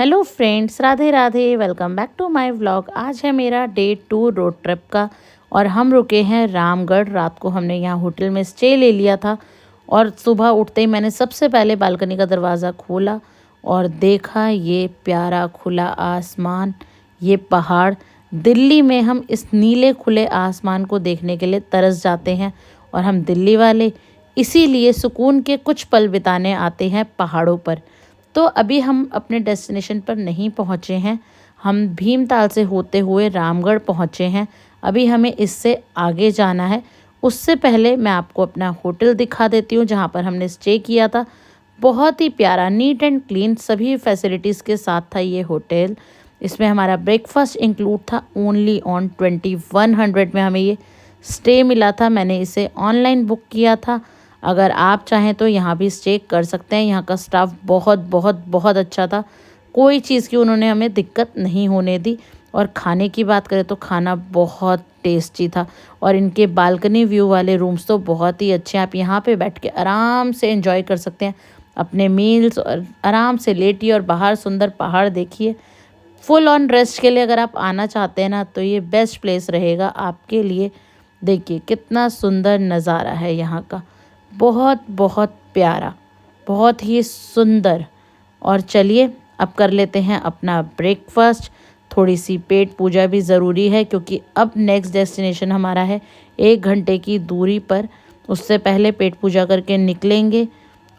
Hello friends, Radhe Radhe. Welcome back to my vlog. आज है मेरा डे 2 रोड ट्रिप का और हम रुके हैं रामगढ़। रात को हमने यहाँ होटल में स्टे ले लिया था और सुबह उठते ही मैंने सबसे पहले बालकनी का दरवाज़ा खोला और देखा ये प्यारा खुला आसमान, ये पहाड़। दिल्ली में हम इस नीले खुले आसमान को देखने के लिए तरस जाते हैं और हम दिल्ली वाले इसीलिए सुकून के कुछ पल बिताने आते हैं पहाड़ों पर। तो अभी हम अपने डेस्टिनेशन पर नहीं पहुँचे हैं, हम भीमताल से होते हुए रामगढ़ पहुँचे हैं। अभी हमें इससे आगे जाना है। उससे पहले मैं आपको अपना होटल दिखा देती हूँ जहाँ पर हमने स्टे किया था। बहुत ही प्यारा, नीट एंड क्लीन सभी फैसिलिटीज़ के साथ था ये होटल। इसमें हमारा ब्रेकफास्ट इंक्लूड था। ओनली ऑन 2100 में हमें ये स्टे मिला था। मैंने इसे ऑनलाइन बुक किया था। अगर आप चाहें तो यहाँ भी स्टे कर सकते हैं। यहाँ का स्टाफ बहुत बहुत बहुत अच्छा था। कोई चीज़ की उन्होंने हमें दिक्कत नहीं होने दी। और खाने की बात करें तो खाना बहुत टेस्टी था और इनके बालकनी व्यू वाले रूम्स तो बहुत ही अच्छे हैं। आप यहाँ पे बैठ के आराम से एंजॉय कर सकते हैं अपने मील्स और आराम से लेटिए और बाहर सुंदर पहाड़ देखिए। फुल ऑन रेस्ट के लिए अगर आप आना चाहते हैं ना तो ये बेस्ट प्लेस रहेगा आपके लिए। देखिए कितना सुंदर नज़ारा है यहाँ का, बहुत बहुत प्यारा, बहुत ही सुंदर। और चलिए अब कर लेते हैं अपना ब्रेकफास्ट। थोड़ी सी पेट पूजा भी ज़रूरी है क्योंकि अब नेक्स्ट डेस्टिनेशन हमारा है 1 घंटे की दूरी पर। उससे पहले पेट पूजा करके निकलेंगे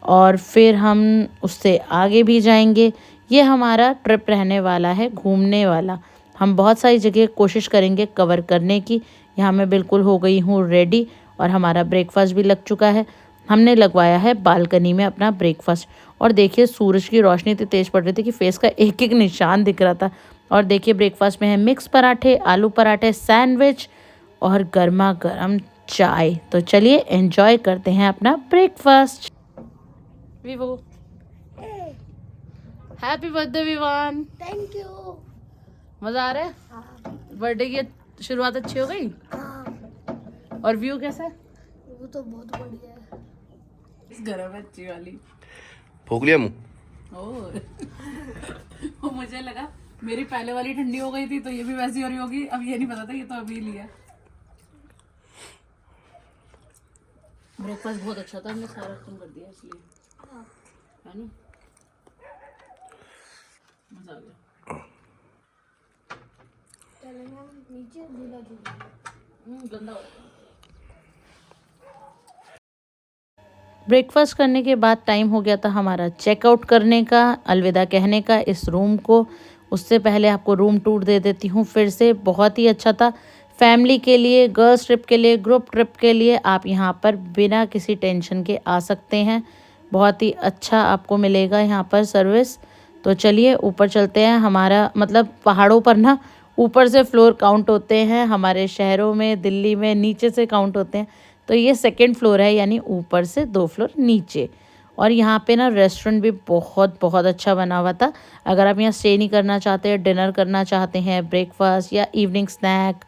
और फिर हम उससे आगे भी जाएंगे। ये हमारा ट्रिप रहने वाला है घूमने वाला। हम बहुत सारी जगह कोशिश करेंगे कवर करने की। यहाँ मैं बिल्कुल हो गई हूँ रेडी और हमारा ब्रेकफास्ट भी लग चुका है। हमने लगवाया है बालकनी में अपना ब्रेकफास्ट। और देखिए सूरज की रोशनी इतनी तेज़ पड़ रही थी कि फेस का एक एक निशान दिख रहा था। और देखिए ब्रेकफास्ट में है मिक्स पराठे, आलू पराठे, सैंडविच और गर्मा गर्म चाय। तो चलिए एंजॉय करते हैं अपना breakfast. Vivo, happy birthday Vivaan. Thank you. मज़ा आ रहा है? बर्थडे की शुरुआत अच्छी हो गई। और व्यू कैसा है? वो तो बहुत बढ़िया है। इस गरम है अच्छी वाली। फूक लिया मुँह। वो मुझे लगा मेरी पहले वाली ठंडी हो गई थी तो ये भी वैसी हो रही होगी। अब ये नहीं पता था, ये तो अभी लिया। ब्रेकफास्ट बहुत अच्छा था, हमने सारा खत्म कर दिया इसलिए, है ना? मजा आ गया। चलेंगे नीचे झूला झूला। गंदा हो रहा है। ब्रेकफास्ट करने के बाद टाइम हो गया था हमारा चेकआउट करने का, अलविदा कहने का इस रूम को। उससे पहले आपको रूम टूर दे देती हूँ फिर से। बहुत ही अच्छा था फैमिली के लिए, गर्ल्स ट्रिप के लिए, ग्रुप ट्रिप के लिए। आप यहाँ पर बिना किसी टेंशन के आ सकते हैं। बहुत ही अच्छा आपको मिलेगा यहाँ पर सर्विस। तो चलिए ऊपर चलते हैं। हमारा मतलब पहाड़ों पर ना ऊपर से फ्लोर काउंट होते हैं, हमारे शहरों में दिल्ली में नीचे से काउंट होते हैं। तो ये 2nd फ्लोर है, यानी ऊपर से 2 फ्लोर नीचे। और यहाँ पे ना रेस्टोरेंट भी बहुत बहुत अच्छा बना हुआ था। अगर आप यहाँ स्टे नहीं करना चाहते, डिनर करना चाहते हैं, ब्रेकफास्ट या इवनिंग स्नैक,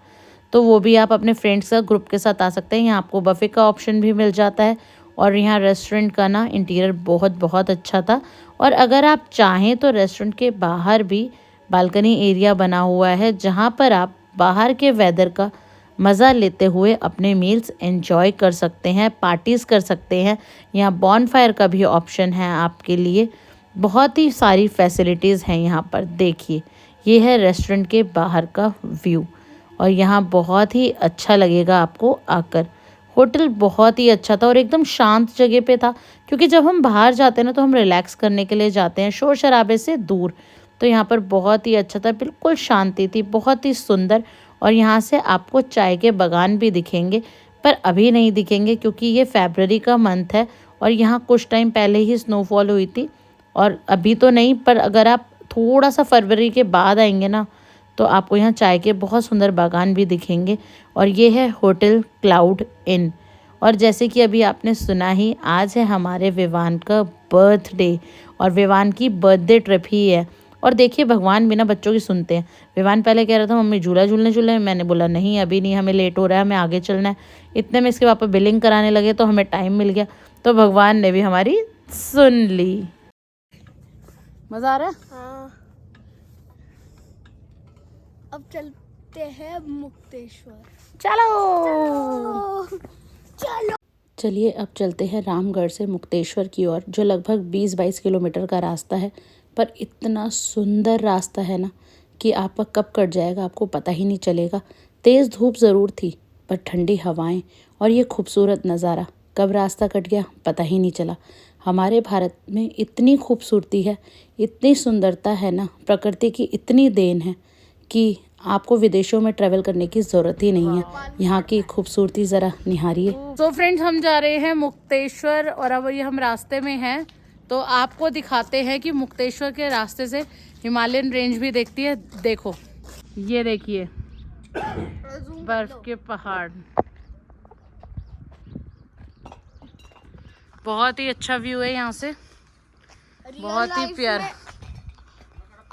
तो वो भी आप अपने फ्रेंड्स का ग्रुप के साथ आ सकते हैं। यहाँ आपको बफे का ऑप्शन भी मिल जाता है। और यहाँ रेस्टोरेंट का ना इंटीरियर बहुत बहुत अच्छा था। और अगर आप चाहें तो रेस्टोरेंट के बाहर भी बालकनी एरिया बना हुआ है जहाँ पर आप बाहर के वेदर का मज़ा लेते हुए अपने मील्स एंजॉय कर सकते हैं, पार्टीज़ कर सकते हैं। यहाँ बॉनफायर का भी ऑप्शन है आपके लिए। बहुत ही सारी फैसिलिटीज़ हैं यहाँ पर। देखिए ये है रेस्टोरेंट के बाहर का व्यू और यहाँ बहुत ही अच्छा लगेगा आपको आकर। होटल बहुत ही अच्छा था और एकदम शांत जगह पे था क्योंकि जब हम बाहर जाते हैं ना तो हम रिलैक्स करने के लिए जाते हैं, शोर शराबे से दूर। तो यहाँ पर बहुत ही अच्छा था, बिल्कुल शांति थी, बहुत ही सुंदर। और यहाँ से आपको चाय के बागान भी दिखेंगे, पर अभी नहीं दिखेंगे क्योंकि ये फरवरी का मंथ है और यहाँ कुछ टाइम पहले ही स्नोफॉल हुई थी। और अभी तो नहीं, पर अगर आप थोड़ा सा फरवरी के बाद आएंगे ना तो आपको यहाँ चाय के बहुत सुंदर बागान भी दिखेंगे। और ये है होटल क्लाउड इन। और जैसे कि अभी आपने सुना ही, आज है हमारे विवान का बर्थडे और विवान की बर्थडे ट्रिप ही है। और देखिए भगवान बिना बच्चों की सुनते हैं। विवान पहले कह रहा था मम्मी झूला झूलने झूले, मैंने बोला नहीं अभी नहीं, हमें लेट हो रहा है, हमें आगे चलना है। इतने में इसके पापा बिलिंग कराने लगे तो हमें टाइम मिल गया, तो भगवान ने भी हमारी सुन ली। मज़ा आ रहा है? हाँ। अब चलते हैं मुक्तेश्वर। चलो चलो। चलिए अब चलते हैं रामगढ़ से मुक्तेश्वर की ओर, जो लगभग 20-22 किलोमीटर का रास्ता है। पर इतना सुंदर रास्ता है ना कि आपका कब कट जाएगा आपको पता ही नहीं चलेगा। तेज़ धूप ज़रूर थी, पर ठंडी हवाएं और ये खूबसूरत नज़ारा, कब रास्ता कट गया पता ही नहीं चला। हमारे भारत में इतनी खूबसूरती है, इतनी सुंदरता है ना, प्रकृति की इतनी देन है कि आपको विदेशों में ट्रैवल करने की ज़रूरत ही नहीं है। यहाँ की खूबसूरती ज़रा निहारिए। तो फ्रेंड्स, हम जा रहे हैं मुक्तेश्वर और अब ये हम रास्ते में हैं, तो आपको दिखाते हैं कि मुक्तेश्वर के रास्ते से हिमालयन रेंज भी देखती है। देखो, ये देखिए बर्फ के पहाड़, बहुत ही अच्छा व्यू है यहाँ से, बहुत ही प्यारा।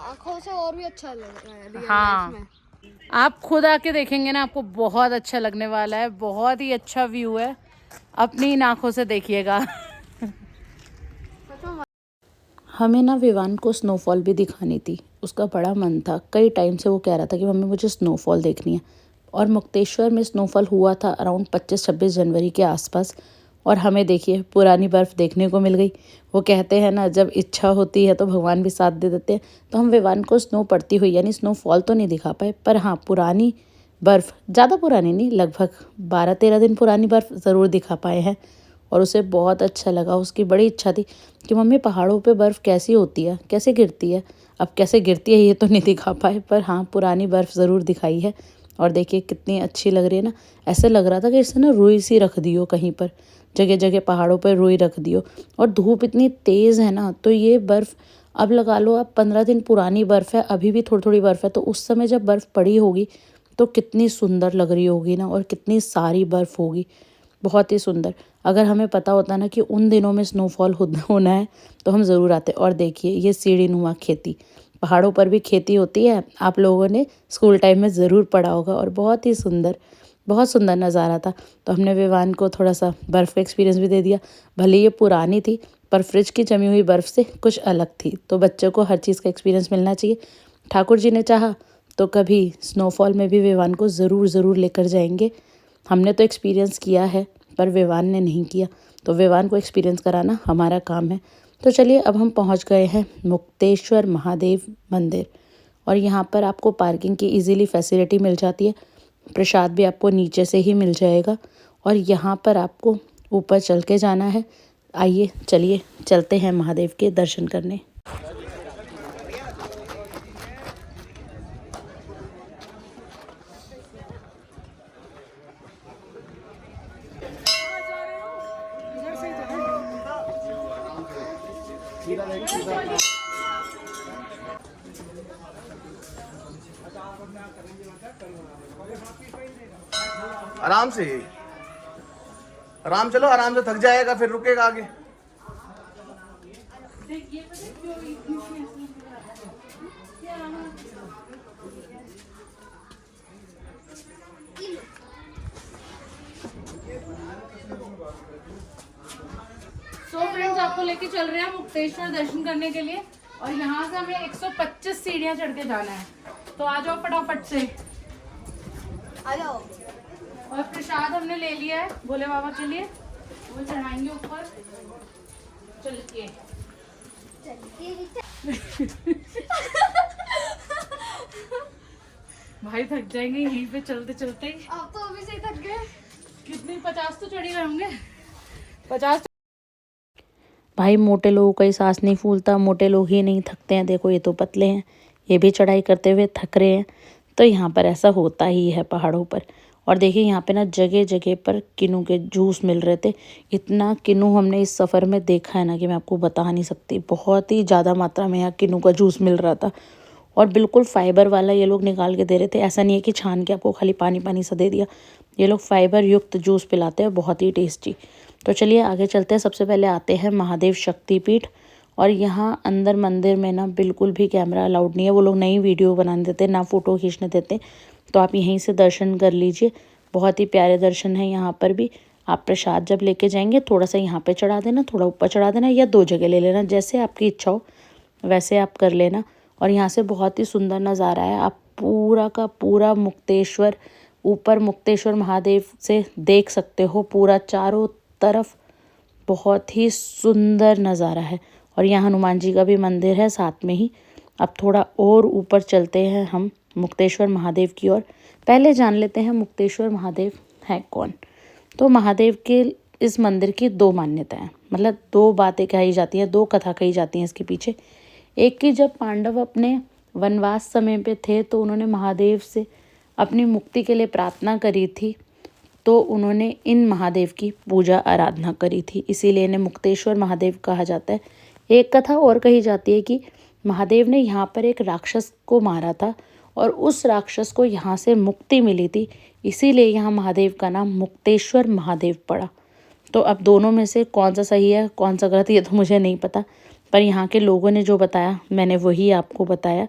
आंखों से और भी अच्छा लग रहा है रियल हाँ, लाइफ में। आप खुद आके देखेंगे ना, आपको बहुत अच्छा लगने वाला है। बहुत ही अच्छा व्यू है, अपनी इन आंखों से देखिएगा। हमें ना विवान को स्नोफॉल भी दिखानी थी, उसका बड़ा मन था। कई टाइम से वो कह रहा था कि मम्मी मुझे स्नोफॉल देखनी है। और मुक्तेश्वर में स्नोफॉल हुआ था अराउंड 25-26 जनवरी के आसपास। और हमें देखिए पुरानी बर्फ़ देखने को मिल गई। वो कहते हैं ना, जब इच्छा होती है तो भगवान भी साथ दे देते हैं। तो हम विवान को स्नो पड़ती हुई यानी स्नोफॉल तो नहीं दिखा पाए, पर हाँ पुरानी बर्फ़, ज़्यादा पुरानी नहीं, लगभग 12-13 दिन पुरानी बर्फ़ ज़रूर दिखा पाए हैं। और उसे बहुत अच्छा लगा। उसकी बड़ी इच्छा थी कि मम्मी पहाड़ों पे बर्फ़ कैसी होती है, कैसे गिरती है। अब कैसे गिरती है ये तो नहीं दिखा पाए, पर हाँ पुरानी बर्फ़ ज़रूर दिखाई है। और देखिए कितनी अच्छी लग रही है ना, ऐसे लग रहा था कि इससे ना रुई सी रख दियो कहीं पर, जगह जगह पहाड़ों पर रुई रख दियो। और धूप इतनी तेज़ है ना, तो ये बर्फ़ अब लगा लो आप 15 दिन पुरानी बर्फ़ है, अभी भी थोड़ी थोड़ी बर्फ़ है। तो उस समय जब बर्फ़ पड़ी होगी तो कितनी सुंदर लग रही होगी ना, और कितनी सारी बर्फ़ होगी, बहुत ही सुंदर। अगर हमें पता होता ना कि उन दिनों में स्नोफॉल होना है तो हम ज़रूर आते। और देखिए ये सीढ़ी नुमा खेती, पहाड़ों पर भी खेती होती है, आप लोगों ने स्कूल टाइम में ज़रूर पढ़ा होगा। और बहुत ही सुंदर, बहुत सुंदर नज़ारा था। तो हमने विवान को थोड़ा सा बर्फ़ का एक्सपीरियंस भी दे दिया। भले ये पुरानी थी, पर फ्रिज की जमी हुई बर्फ़ से कुछ अलग थी। तो बच्चों को हर चीज़ का एक्सपीरियंस मिलना चाहिए। ठाकुर जी ने चाहा तो कभी स्नोफॉल में भी विवान को ज़रूर लेकर जाएंगे। हमने तो एक्सपीरियंस किया है, पर विवान ने नहीं किया, तो विवान को एक्सपीरियंस कराना हमारा काम है। तो चलिए अब हम पहुंच गए हैं मुक्तेश्वर महादेव मंदिर। और यहाँ पर आपको पार्किंग की इजीली फैसिलिटी मिल जाती है। प्रसाद भी आपको नीचे से ही मिल जाएगा। और यहाँ पर आपको ऊपर चल के जाना है। आइए चलिए चलते हैं महादेव के दर्शन करने। आराम से, आराम चलो, आराम से, थक जाएगा फिर रुकेगा आगे। फ्रेंड्स, आपको लेके चल रहे हैं मुक्तेश्वर दर्शन करने के लिए। और यहाँ से हमें 125 सीढ़ियाँ चढ़ के जाना है। तो आ जाओ फटाफट से, आ जाओ। और प्रसाद हमने ले लिया है भोले बाबा के लिए, वो चढ़ाएंगे ऊपर। चलिए भाई थक जाएंगे यहीं पे चलते चलते ही। आप तो अभी से थक गए। कितने 50 तो चढ़ ही रहे होंगे, 50। भाई मोटे लोगों का ही सांस नहीं फूलता, मोटे लोग ही नहीं थकते हैं। देखो ये तो पतले हैं, ये भी चढ़ाई करते हुए थक रहे हैं। तो यहाँ पर ऐसा होता ही है पहाड़ों पर। और देखिए यहाँ पे ना जगह जगह पर किन्नू के जूस मिल रहे थे। इतना किन्नू हमने इस सफ़र में देखा है ना कि मैं आपको बता नहीं सकती। बहुत ही ज़्यादा मात्रा में यहाँ किन्नू का जूस मिल रहा था। और बिल्कुल फाइबर वाला ये लोग निकाल के दे रहे थे। ऐसा नहीं है कि छान के आपको खाली पानी पानी सा दे दिया। ये लोग फाइबर युक्त जूस पिलाते हैं, बहुत ही टेस्टी। तो चलिए आगे चलते हैं। सबसे पहले आते हैं महादेव शक्तिपीठ। और यहाँ अंदर मंदिर में ना बिल्कुल भी कैमरा अलाउड नहीं है। वो लोग नई वीडियो बनाने देते, ना फ़ोटो खींचने देते। तो आप यहीं से दर्शन कर लीजिए। बहुत ही प्यारे दर्शन हैं यहाँ पर भी। आप प्रसाद जब लेके जाएंगे थोड़ा सा यहाँ पे चढ़ा देना, थोड़ा ऊपर चढ़ा देना, या 2 जगह ले लेना, जैसे आपकी इच्छा हो वैसे आप कर लेना। और यहाँ से बहुत ही सुंदर नज़ारा है। आप पूरा का पूरा मुक्तेश्वर, ऊपर मुक्तेश्वर महादेव से देख सकते हो पूरा चारों तरफ। बहुत ही सुंदर नज़ारा है। और यहाँ हनुमान जी का भी मंदिर है साथ में ही। अब थोड़ा और ऊपर चलते हैं हम मुक्तेश्वर महादेव की ओर। पहले जान लेते हैं मुक्तेश्वर महादेव है कौन। तो महादेव के इस मंदिर की दो मान्यताएं, मतलब दो बातें कही जाती हैं, दो कथा कही जाती हैं इसके पीछे। एक कि जब पांडव अपने वनवास समय पे थे तो उन्होंने महादेव से अपनी मुक्ति के लिए प्रार्थना करी थी, तो उन्होंने इन महादेव की पूजा आराधना करी थी, इसीलिए इन्हें मुक्तेश्वर महादेव कहा जाता है। एक कथा और कही जाती है कि महादेव ने यहाँ पर एक राक्षस को मारा था और उस राक्षस को यहाँ से मुक्ति मिली थी, इसीलिए यहाँ महादेव का नाम मुक्तेश्वर महादेव पड़ा। तो अब दोनों में से कौन सा सही है कौन सा गलत ये तो मुझे नहीं पता, पर यहाँ के लोगों ने जो बताया मैंने वही आपको बताया।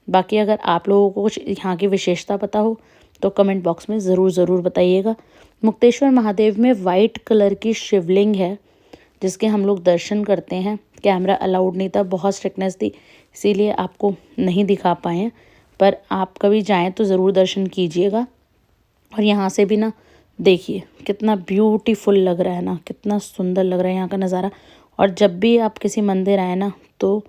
बाकी अगर आप लोगों को कुछ यहाँ की विशेषता पता हो तो कमेंट बॉक्स में ज़रूर बताइएगा। मुक्तेश्वर महादेव में वाइट कलर की शिवलिंग है जिसके हम लोग दर्शन करते हैं। कैमरा अलाउड नहीं था, बहुत स्ट्रिक्टनेस थी, इसीलिए आपको नहीं दिखा पाए हैं, पर आप कभी जाएं तो ज़रूर दर्शन कीजिएगा। और यहाँ से भी ना देखिए कितना ब्यूटीफुल लग रहा है ना, कितना सुंदर लग रहा है यहाँ का नज़ारा। और जब भी आप किसी मंदिर आए ना तो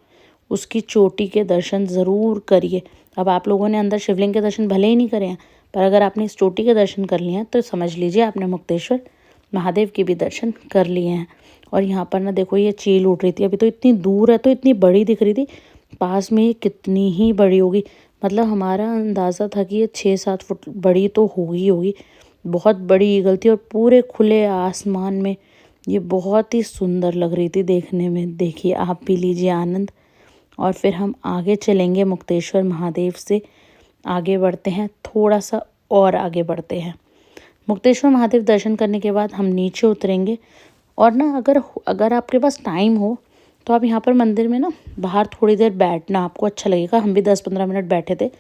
उसकी चोटी के दर्शन ज़रूर करिए। अब आप लोगों ने अंदर शिवलिंग के दर्शन भले ही नहीं करे हैं, पर अगर आपने इस चोटी के दर्शन कर लिए हैं तो समझ लीजिए आपने मुक्तेश्वर महादेव के भी दर्शन कर लिए हैं। और यहाँ पर ना देखो ये चील उड़ रही थी, अभी तो इतनी दूर है तो इतनी बड़ी दिख रही थी, पास में ये कितनी ही बड़ी होगी। मतलब हमारा अंदाज़ा था कि ये 6-7 फुट बड़ी तो होगी। बहुत बड़ी ईगल थी और पूरे खुले आसमान में ये बहुत ही सुंदर लग रही थी देखने में। देखिए आप भी लीजिए आनंद। और फिर हम आगे चलेंगे, मुक्तेश्वर महादेव से आगे बढ़ते हैं, थोड़ा सा और आगे बढ़ते हैं। मुक्तेश्वर महादेव दर्शन करने के बाद हम नीचे उतरेंगे। और ना अगर आपके पास टाइम हो तो आप यहाँ पर मंदिर में ना बाहर थोड़ी देर बैठना, आपको अच्छा लगेगा। हम भी 10-15 मिनट बैठे थे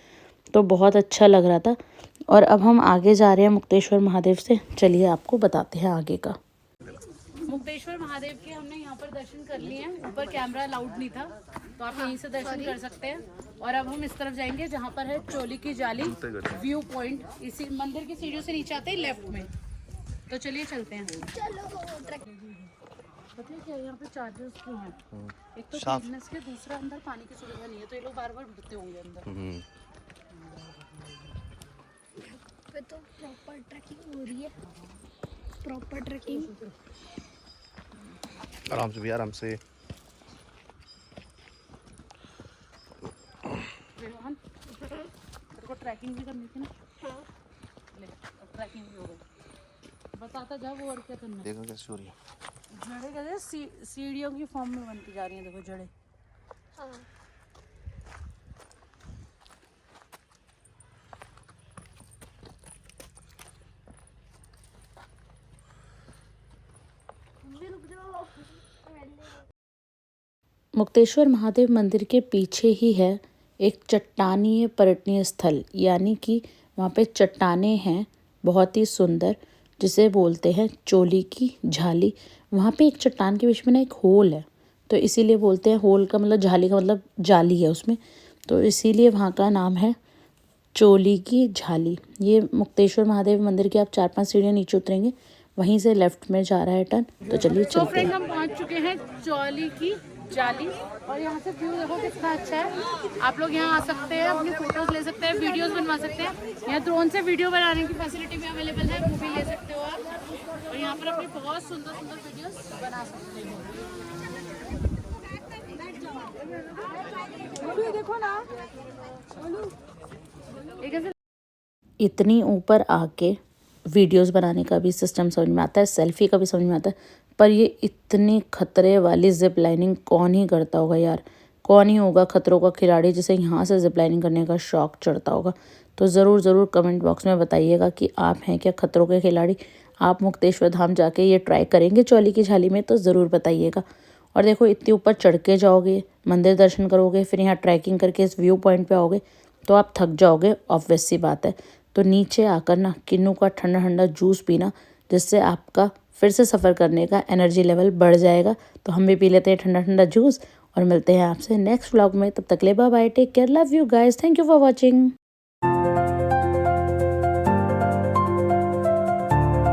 तो बहुत अच्छा लग रहा था। और अब हम आगे जा रहे हैं मुक्तेश्वर महादेव से, चलिए आपको बताते हैं आगे का। मुक्तेश्वर महादेव के हमने यहाँ पर दर्शन कर लिए हैं। ऊपर कैमरा अलाउड नहीं था तो आप यहीं से दर्शन कर सकते हैं। और अब हम इस तरफ जाएंगे जहाँ पर है चोली की जाली व्यू पॉइंट। इसी मंदिर की सीढ़ियों से नीचे आते ही लेफ्ट में। तो चलिए चलते हैं। पता है क्या यहाँ पे चार्जेस क्यों हैं? एक तो फिटनेस के, दूसरा अंदर पानी की सुविधा नहीं है तो ये लोग बार ढूंढते होंगे अंदर। पे तो प्रॉपर ट्रैकिंग हो रही है, प्रॉपर ट्रैकिंग। आराम से भी, आराम से। तेरे को ट्रैकिंग भी करनी थी ना। हाँ। ले ट्रैकिंग भी हो गई। बताता जा वो और क्या करना है। देखो कैसे हो रही है जड़ें, कैसे सीढ़ियों की फॉर्म में बनती जा रही हैं, देखो जड़ें। हाँ। मुक्तेश्वर महादेव मंदिर के पीछे ही है एक चट्टानीय पर्यटनीय स्थल, यानी कि वहाँ पे चट्टानें हैं बहुत ही सुंदर, जिसे बोलते हैं चोली की झाली। वहाँ पे एक चट्टान के बीच में ना एक होल है, तो इसीलिए बोलते हैं, होल का मतलब झाली का मतलब जाली है उसमें, तो इसीलिए वहाँ का नाम है चोली की झाली। ये मुक्तेश्वर महादेव मंदिर के आप 4-5 सीढ़ियाँ नीचे उतरेंगे, वहीं से लेफ्ट में जा रहा है टर्न। तो चलिए चलते हैं। हम पहुँच चुके हैं चोली की जाली और यहाँ से व्यू देखो कितना अच्छा है। आप लोग यहाँ आ सकते हैं, अपनी फोटोज ले सकते हैं, वीडियोस बनवा सकते हैं। यहाँ ड्रोन से वीडियो बनाने की फैसिलिटी भी अवेलेबल है, वो भी ले सकते हो आप। और यहाँ पर अपनी बहुत सुंदर वीडियोस बना सकते हो। देखो ना इतनी ऊपर आके वीडियोस बनाने का भी सिस्टम समझ में आता है, सेल्फी का भी समझ में आता है, पर ये इतनी खतरे वाली जिप लाइनिंग कौन ही करता होगा यार। कौन ही होगा खतरों का खिलाड़ी जिसे यहाँ से जिप लाइनिंग करने का शौक चढ़ता होगा। तो ज़रूर कमेंट बॉक्स में बताइएगा कि आप हैं क्या खतरों के खिलाड़ी। आप मुक्तेश्वर धाम जाके ये ट्राई करेंगे चोली की झाली में, तो ज़रूर बताइएगा। और देखो इतने ऊपर चढ़ के जाओगे, मंदिर दर्शन करोगे, फिर यहाँ ट्रैकिंग करके इस व्यू पॉइंट पे आओगे तो आप थक जाओगे, ऑब्वियस सी बात है। तो नीचे आकर ना किन्नू का ठंडा ठंडा जूस पीना, जिससे आपका फिर से सफ़र करने का एनर्जी लेवल बढ़ जाएगा। तो हम भी पी लेते हैं ठंडा ठंडा जूस और मिलते हैं आपसे नेक्स्ट व्लॉग में। तब तक ले bye bye, take care, love you guys, thank you for watching. है।